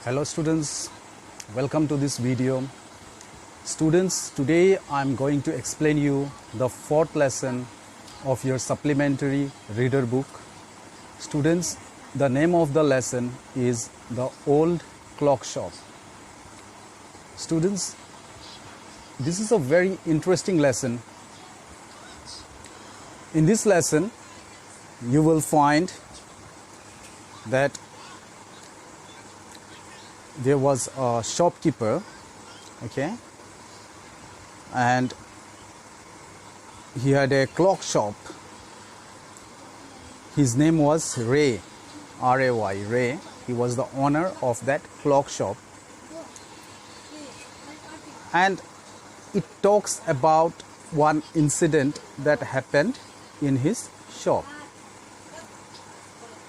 Hello students, welcome to this video. Students, today I'm going to explain you the fourth lesson of your supplementary reader book. Students, the name of the lesson is The Old Clock Shop. Students, this is a very interesting lesson. In this lesson, you will find that there was a shopkeeper, okay, and he had a clock shop. His name was Ray, R-A-Y, Ray. He was the owner of that clock shop. And it talks about one incident that happened in his shop.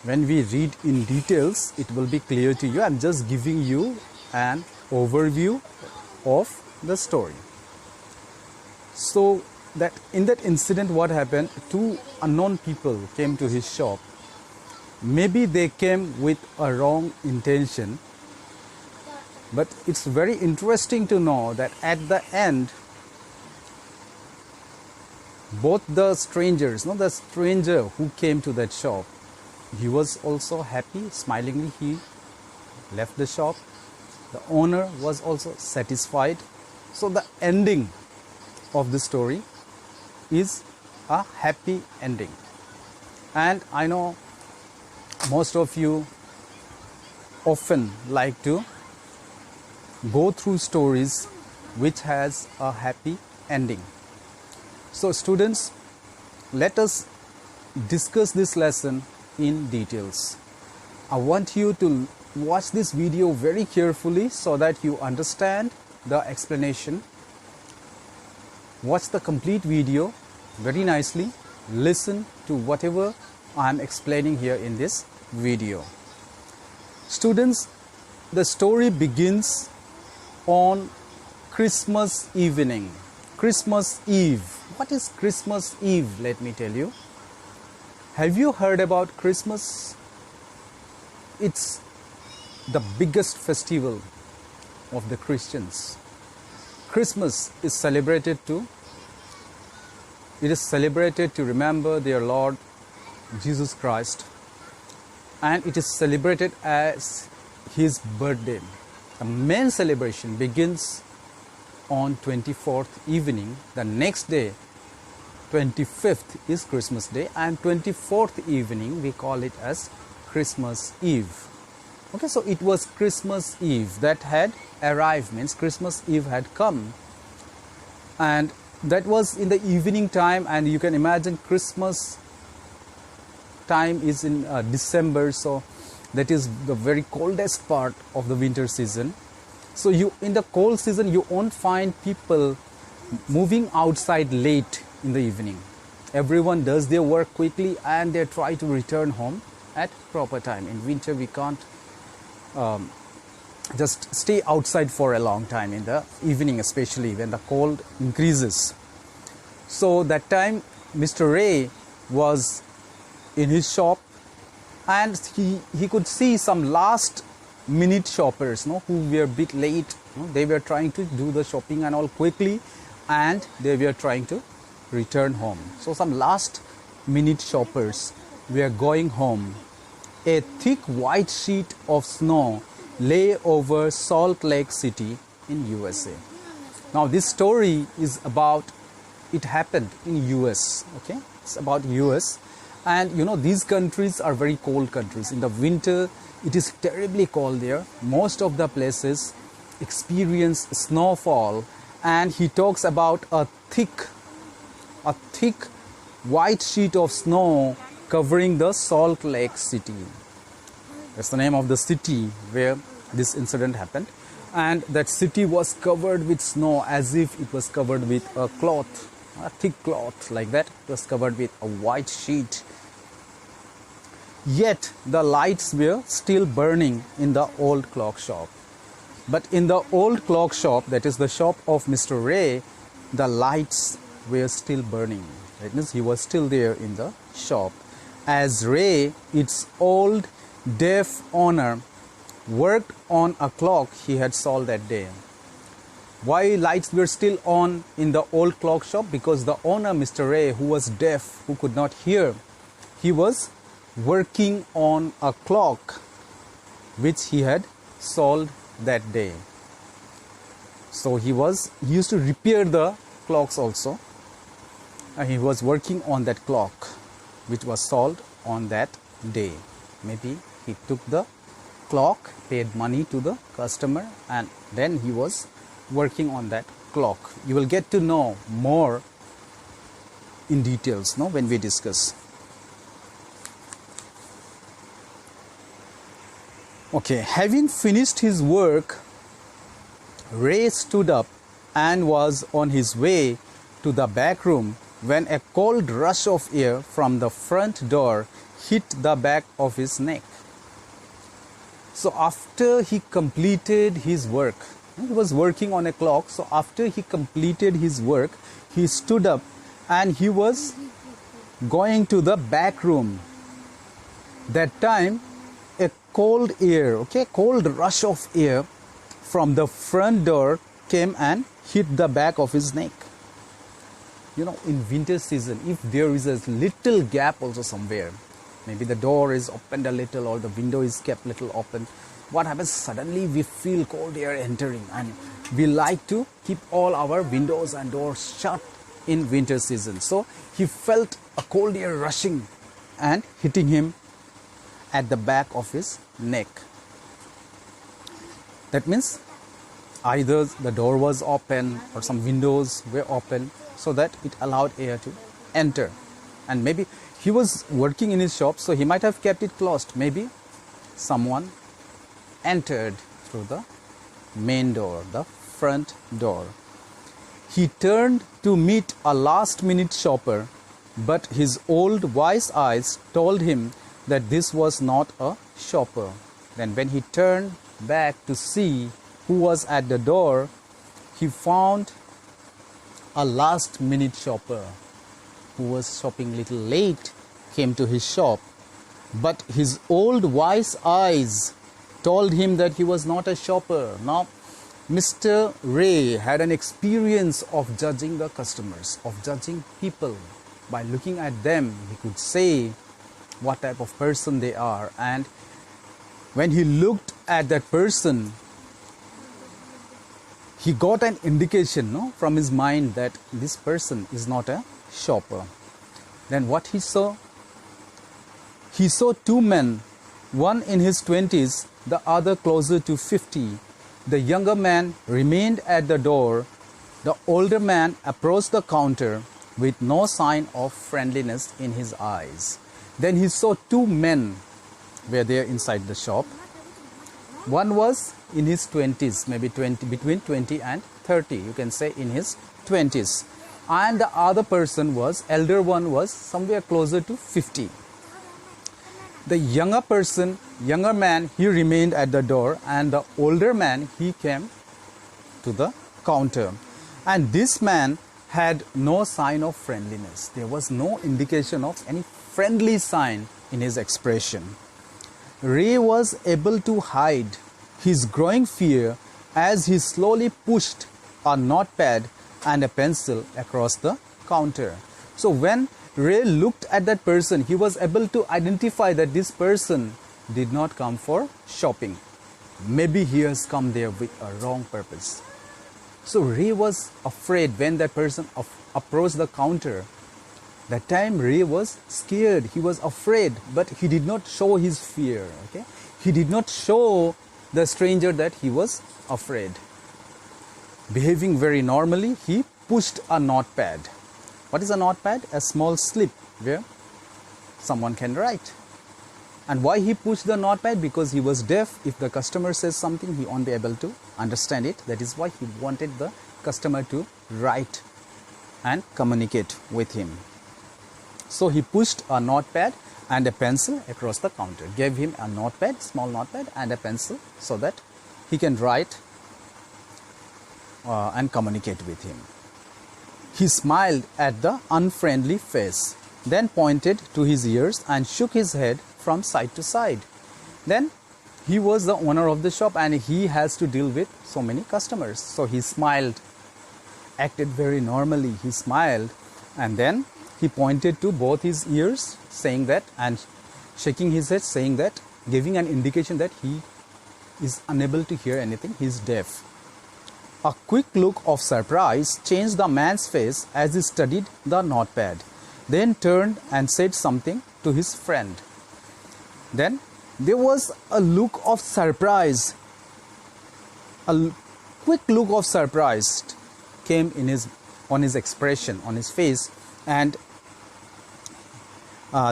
When we read in details, it will be clear to you. I'm just giving you an overview of the story. So that in that incident, what happened? Two unknown people came to his shop. Maybe they came with a wrong intention, but it's very interesting to know that at the end, both the strangers, the stranger who came to that shop, he was also happy. Smilingly he left the shop. The owner was also satisfied. So the ending of the story is a happy ending. And I know most of you often like to go through stories which has a happy ending. So students, let us discuss this lesson in details. I want you to watch this video very carefully so that you understand the explanation. Watch the complete video very nicely. Listen to whatever I am explaining here in this video. Students, the story begins on Christmas evening. Christmas Eve. What is Christmas Eve? Let me tell you. Have you heard about Christmas? It's the biggest festival of the Christians. Christmas is celebrated to remember their Lord Jesus Christ, and it is celebrated as his birthday. The main celebration begins on 24th evening. The next day, 25th is Christmas Day, and 24th evening we call it as Christmas Eve. Okay, so it was Christmas Eve that had arrived, means Christmas Eve had come, and that was in the evening time. And you can imagine Christmas time is in December, so that is the very coldest part of the winter season. So in the cold season you won't find people moving outside late in the evening. Everyone does their work quickly and they try to return home at proper time. In winter we can't just stay outside for a long time in the evening, especially when the cold increases. So that time Mr. Ray was in his shop, and he could see some last minute shoppers who were a bit late. They were trying to do the shopping and all quickly, and they were trying to return home. So some last minute shoppers were going home. A thick white sheet of snow lay over Salt Lake City in USA. Now this story is about, it happened in US, okay? It's about US, and these countries are very cold countries. In the winter it is terribly cold there. Most of the places experience snowfall, and he talks about a thick white sheet of snow covering the Salt Lake City. That's the name of the city where this incident happened. And that city was covered with snow as if it was covered with a cloth, a thick cloth like that. It was covered with a white sheet. Yet the lights were still burning in the old clock shop. But in the old clock shop, that is the shop of Mr. Ray, the lights were still burning. That means he was still there in the shop. As Ray, its old deaf owner, worked on a clock he had solved that day. Why lights were still on in the old clock shop? Because the owner, Mr. Ray, who was deaf, who could not hear, he was working on a clock which he had solved that day. So he used to repair the clocks also, and he was working on that clock which was solved on that day. Maybe he took the clock, paid money to the customer, and then he was working on that clock. You will get to know more in details, no, when we discuss. Okay, having finished his work, Ray stood up and was on his way to the back room when a cold rush of air from the front door hit the back of his neck. So after he completed his work, he was working on a clock, so after he completed his work, he stood up and he was going to the back room. That time, a cold rush of air from the front door came and hit the back of his neck. You know, in winter season, if there is a little gap also somewhere, maybe the door is opened a little or the window is kept little open, what happens? Suddenly we feel cold air entering, and we like to keep all our windows and doors shut in winter season. So he felt a cold air rushing and hitting him at the back of his neck. That means either the door was open or some windows were open, so that it allowed air to enter. And maybe he was working in his shop, so he might have kept it closed. Maybe someone entered through the main door, the front door. He turned to meet a last-minute shopper, but his old wise eyes told him that this was not a shopper. Then when he turned back to see who was at the door, he found a last-minute shopper who was shopping little late, came to his shop. But his old wise eyes told him that he was not a shopper. Now, Mr. Ray had an experience of judging the customers, of judging people. By looking at them, he could say what type of person they are. And when he looked at that person, he got an indication from his mind that this person is not a shopper. Then what he saw? He saw two men, one in his 20s, the other closer to 50. The younger man remained at the door. The older man approached the counter with no sign of friendliness in his eyes. Then he saw two men were there inside the shop. One was in his 20s, maybe between 20 and 30, you can say in his 20s. And the other person elder one was somewhere closer to 50. The younger man, he remained at the door, and the older man, he came to the counter. And this man had no sign of friendliness. There was no indication of any friendly sign in his expression. Ray was able to hide his growing fear as he slowly pushed a notepad and a pencil across the counter. So when Ray looked at that person, he was able to identify that this person did not come for shopping. Maybe he has come there with a wrong purpose. So Ray was afraid when that person approached the counter. That time Ray was scared, he was afraid, but he did not show his fear. Okay? He did not show the stranger that he was afraid. Behaving very normally, he pushed a notepad. What is a notepad? A small slip where someone can write. And why he pushed the notepad? Because he was deaf. If the customer says something, he won't be able to understand it. That is why he wanted the customer to write and communicate with him. So he pushed a notepad and a pencil across the counter. Gave him a notepad, small notepad, and a pencil so that he can write and communicate with him. He smiled at the unfriendly face, then pointed to his ears and shook his head from side to side. Then he was the owner of the shop and he has to deal with so many customers. So he smiled, acted very normally. He smiled and then he pointed to both his ears, saying that, and shaking his head, saying that, giving an indication that he is unable to hear anything. He is deaf. A quick look of surprise changed the man's face as he studied the notepad, then turned and said something to his friend. Then there was a look of surprise. A quick look of surprise came on his expression, on his face, and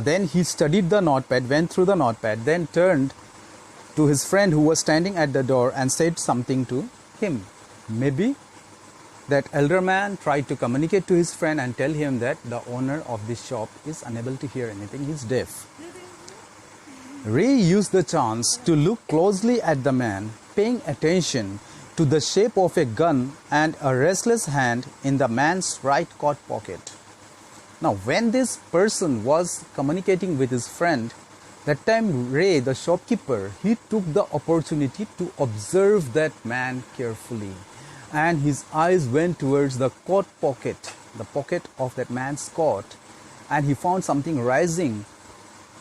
then he studied the notepad, went through the notepad, then turned to his friend who was standing at the door and said something to him. Maybe that elder man tried to communicate to his friend and tell him that the owner of this shop is unable to hear anything, he's deaf. Ray used the chance to look closely at the man, paying attention to the shape of a gun and a restless hand in the man's right coat pocket. Now, when this person was communicating with his friend, that time Ray, the shopkeeper, he took the opportunity to observe that man carefully. And his eyes went towards the coat pocket, the pocket of that man's coat, and he found something rising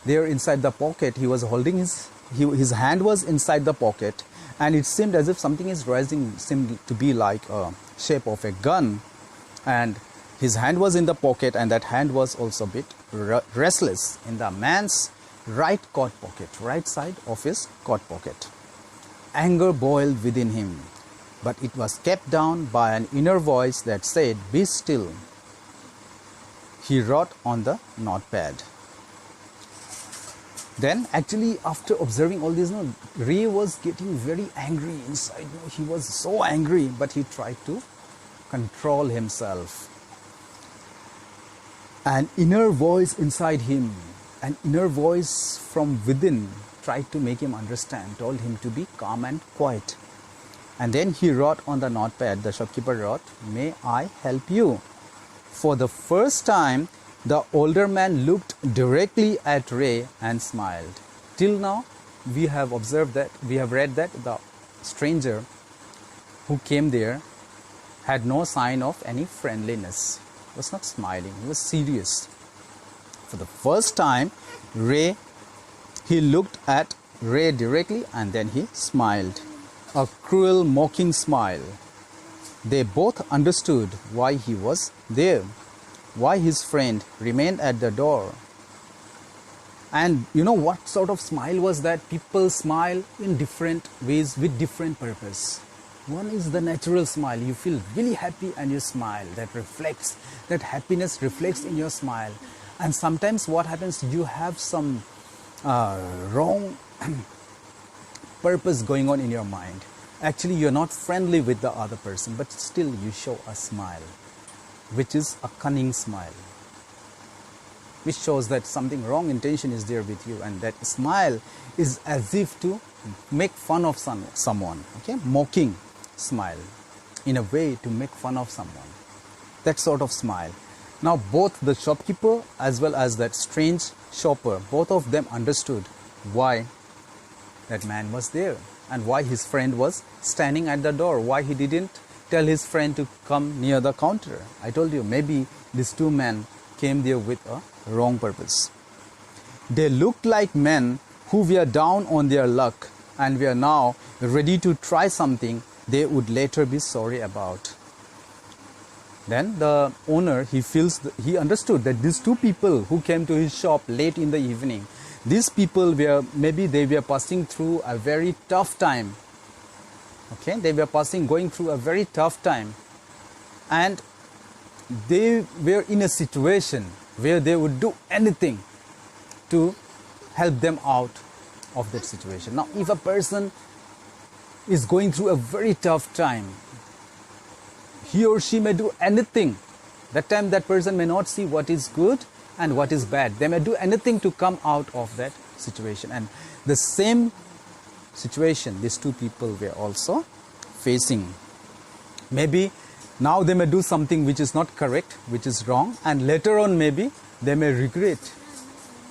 there inside the pocket. He was holding his hand was inside the pocket, and it seemed as if something is rising, seemed to be like a shape of a gun, and his hand was in the pocket, and that hand was also a bit restless in the man's right coat pocket, right side of his coat pocket. Anger boiled within him, but it was kept down by an inner voice that said, "Be still." He wrote on the notepad. Then actually, after observing all this, Ray was getting very angry inside. He was so angry, but he tried to control himself. An inner voice inside him, an inner voice from within, tried to make him understand, told him to be calm and quiet. And then he wrote on the notepad, the shopkeeper wrote, "May I help you?" For the first time, the older man looked directly at Ray and smiled. Till now, we have read that the stranger who came there had no sign of any friendliness. He was not smiling, he was serious. For the first time, he looked at Ray directly and then he smiled. A cruel, mocking smile. They both understood why he was there, why his friend remained at the door. And you know what sort of smile was that? People smile in different ways with different purpose. One is the natural smile. You feel really happy and you smile. That happiness reflects in your smile. And sometimes what happens, you have some wrong purpose going on in your mind. Actually, you're not friendly with the other person, but still you show a smile, which is a cunning smile, which shows that something wrong intention is there with you, and that smile is as if to make fun of someone, okay? Mocking smile, in a way to make fun of someone. That sort of smile. Now both the shopkeeper as well as that strange shopper, both of them understood why that man was there and why his friend was standing at the door, why he didn't tell his friend to come near the counter. I told you, maybe these two men came there with a wrong purpose. They looked like men who were down on their luck and were now ready to try something they would later be sorry about. Then the owner, he understood that these two people who came to his shop late in the evening, these people they were passing through a very tough time. Okay, they were going through a very tough time, and they were in a situation where they would do anything to help them out of that situation. Now, if a person is going through a very tough time, he or she may do anything. That time that person may not see what is good and what is bad. They may do anything to come out of that situation. And the same situation these two people were also facing. Maybe now they may do something which is not correct, which is wrong, and later on maybe they may regret.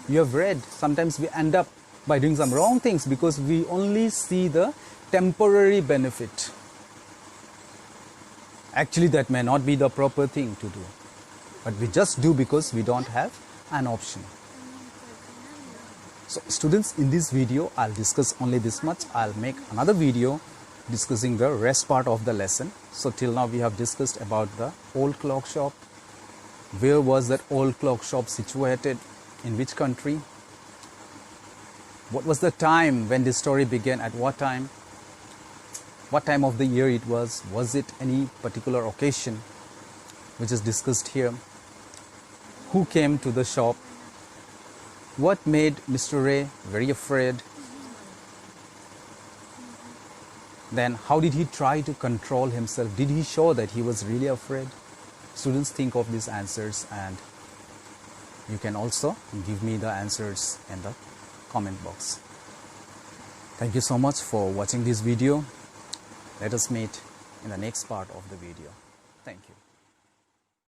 You have read, sometimes we end up by doing some wrong things because we only see the temporary benefit. Actually, that may not be the proper thing to do, but we just do because we don't have an option. So students, in this video I'll discuss only this much. I'll make another video discussing the rest part of the lesson. So till now we have discussed about the old clock shop. Where was that old clock shop situated? In which country? What was the time when this story began? At what time? What time of the year it was? Was it any particular occasion which is discussed here? Who came to the shop? What made Mr. Ray very afraid? Then how did he try to control himself? Did he show that he was really afraid? Students, think of these answers, and you can also give me the answers in the comment box. Thank you so much for watching this video. Let us meet in the next part of the video. Thank you.